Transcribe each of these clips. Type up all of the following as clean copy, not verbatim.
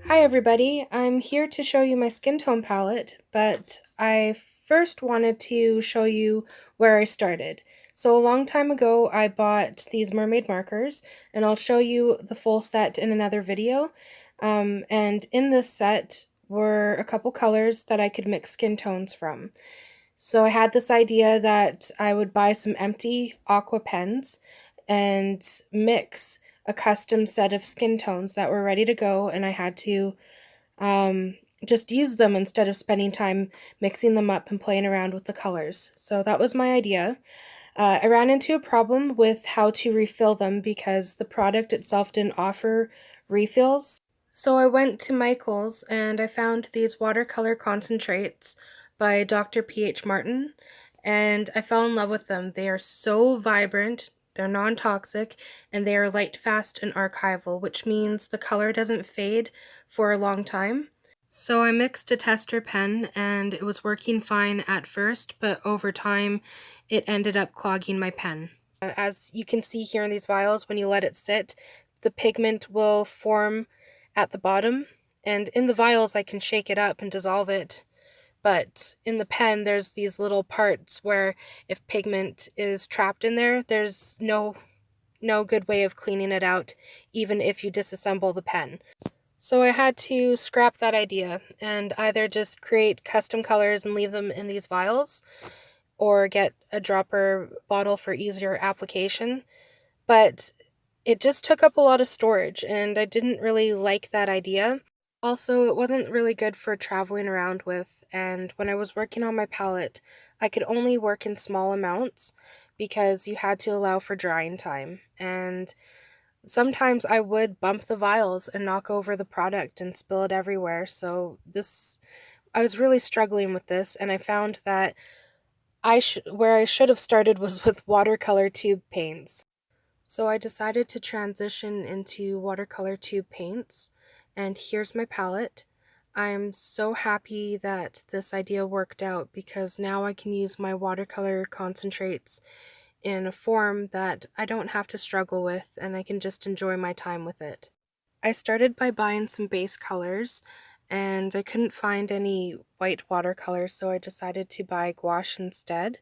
Hi everybody, I'm here to show you my skin tone palette, but I first wanted to show you where I started. So a long time ago I bought these Mermaid markers, and I'll show you the full set in another video. And in this set were a couple colors that I could mix skin tones from. So I had this idea that I would buy some empty Aqua pens and mix a custom set of skin tones that were ready to go, and I had to um, just use them instead of spending time mixing them up and playing around with the colors. So that was my idea. I ran into a problem with how to refill them because the product itself didn't offer refills. So I went to Michael's and I found these watercolor concentrates by Dr. P.H. Martin, and I fell in love with them. They are so vibrant, they're non-toxic, and they are light, fast, and archival, which means the color doesn't fade for a long time. So I mixed a tester pen and it was working fine at first, but over time it ended up clogging my pen. As you can see here in these vials, when you let it sit, the pigment will form at the bottom, and in the vials I can shake it up and dissolve it, but in the pen there's these little parts where if pigment is trapped in there, there's no good way of cleaning it out, even if you disassemble the pen. So I had to scrap that idea and either just create custom colors and leave them in these vials, or get a dropper bottle for easier application. But it just took up a lot of storage, and I didn't really like that idea. Also, it wasn't really good for traveling around with, and when I was working on my palette, I could only work in small amounts because you had to allow for drying time, and sometimes I would bump the vials and knock over the product and spill it everywhere. So I was really struggling with this, and I found that where I should have started was with watercolor tube paints. So I decided to transition into watercolor tube paints, and here's my palette. I'm so happy that this idea worked out because now I can use my watercolor concentrates in a form that I don't have to struggle with, and I can just enjoy my time with it. I started by buying some base colors, and I couldn't find any white watercolors, so I decided to buy gouache instead.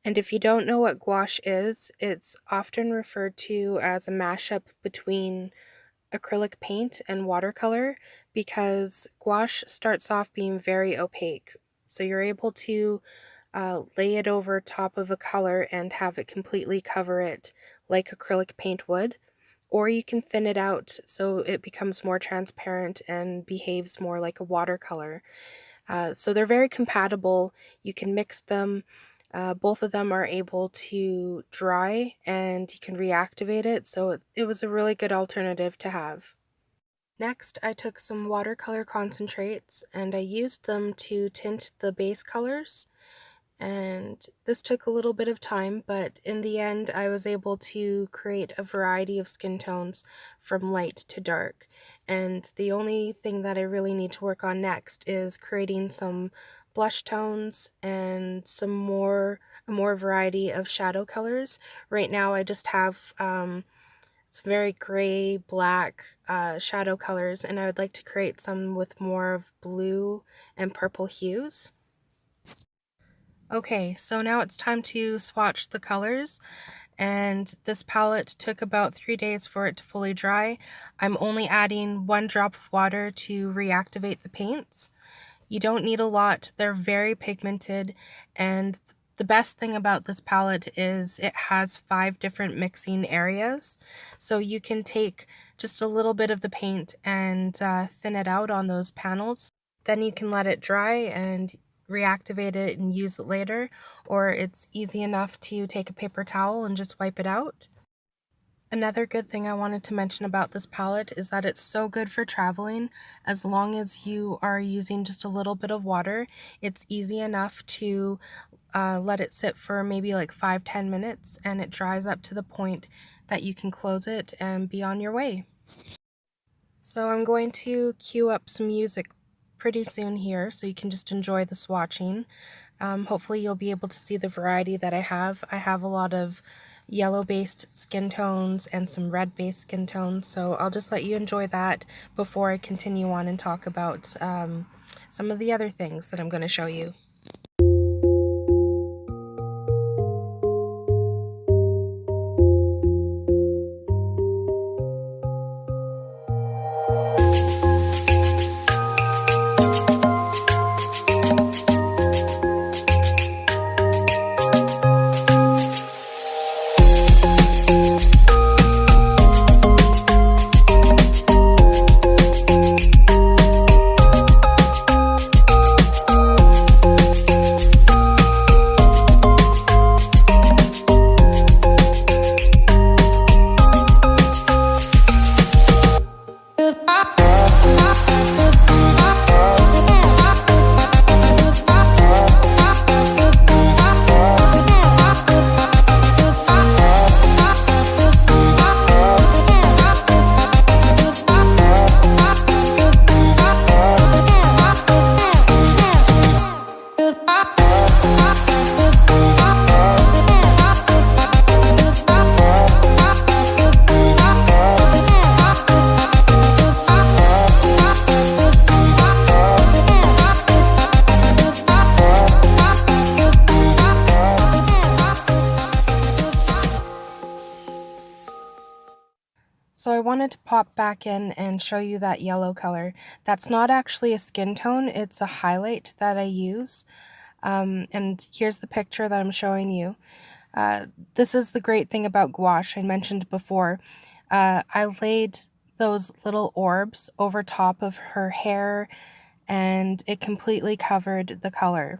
And if you don't know what gouache is, it's often referred to as a mashup between acrylic paint and watercolor because gouache starts off being very opaque. So you're able to lay it over top of a color and have it completely cover it like acrylic paint would. Or you can thin it out so it becomes more transparent and behaves more like a watercolor. So they're very compatible. You can mix them. Both of them are able to dry and you can reactivate it, so it was a really good alternative to have. Next, I took some watercolor concentrates and I used them to tint the base colors. And this took a little bit of time, but in the end I was able to create a variety of skin tones from light to dark. And the only thing that I really need to work on next is creating some blush tones and a more variety of shadow colors. Right now I just have it's very gray, black shadow colors, and I would like to create some with more of blue and purple hues. Okay, so now it's time to swatch the colors, and this palette took about 3 days for it to fully dry. I'm only adding 1 drop of water to reactivate the paints. You don't need a lot, they're very pigmented, and the best thing about this palette is it has 5 different mixing areas, so you can take just a little bit of the paint and thin it out on those panels. Then you can let it dry and reactivate it and use it later, or it's easy enough to take a paper towel and just wipe it out. Another good thing I wanted to mention about this palette is that it's so good for traveling. As long as you are using just a little bit of water, it's easy enough to let it sit for maybe like 5-10 minutes, and it dries up to the point that you can close it and be on your way. So I'm going to cue up some music pretty soon here so you can just enjoy the swatching. Hopefully you'll be able to see the variety that I have. I have a lot of yellow-based skin tones and some red-based skin tones, so I'll just let you enjoy that before I continue on and talk about some of the other things that I'm going to show you. So I wanted to pop back in and show you that yellow color. That's not actually a skin tone, it's a highlight that I use. And here's the picture that I'm showing you. This is the great thing about gouache I mentioned before. I laid those little orbs over top of her hair and it completely covered the color.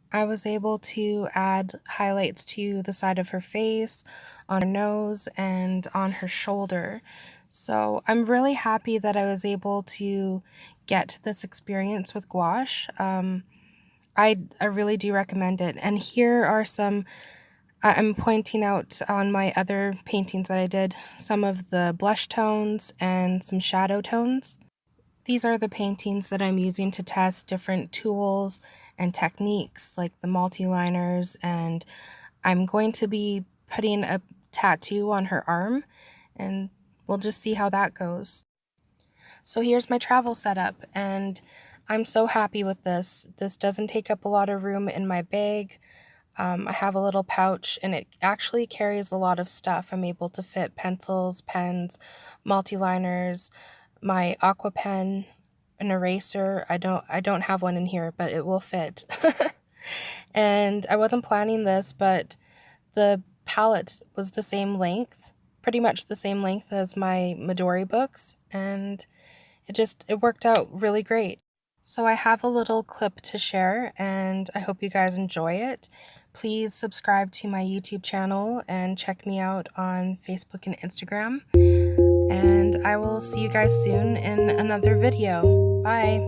I was able to add highlights to the side of her face, on her nose, and on her shoulder. So I'm really happy that I was able to get this experience with gouache. I really do recommend it. And here are some, I'm pointing out on my other paintings that I did, some of the blush tones and some shadow tones. These are the paintings that I'm using to test different tools and techniques like the multi-liners, and I'm going to be putting a tattoo on her arm and we'll just see how that goes. So here's my travel setup and I'm so happy with this. This doesn't take up a lot of room in my bag. I have a little pouch and it actually carries a lot of stuff. I'm able to fit pencils, pens, multi-liners, my Aqua pen, an eraser. I don't have one in here, but it will fit. And I wasn't planning this, but the palette was the same length, pretty much the same length as my Midori books, and it worked out really great. So I have a little clip to share, and I hope you guys enjoy it. Please subscribe to my YouTube channel and check me out on Facebook and Instagram. And I will see you guys soon in another video. Bye!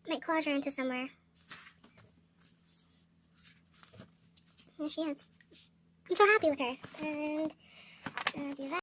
I might collage her into somewhere. There she is. I'm so happy with her. And do that.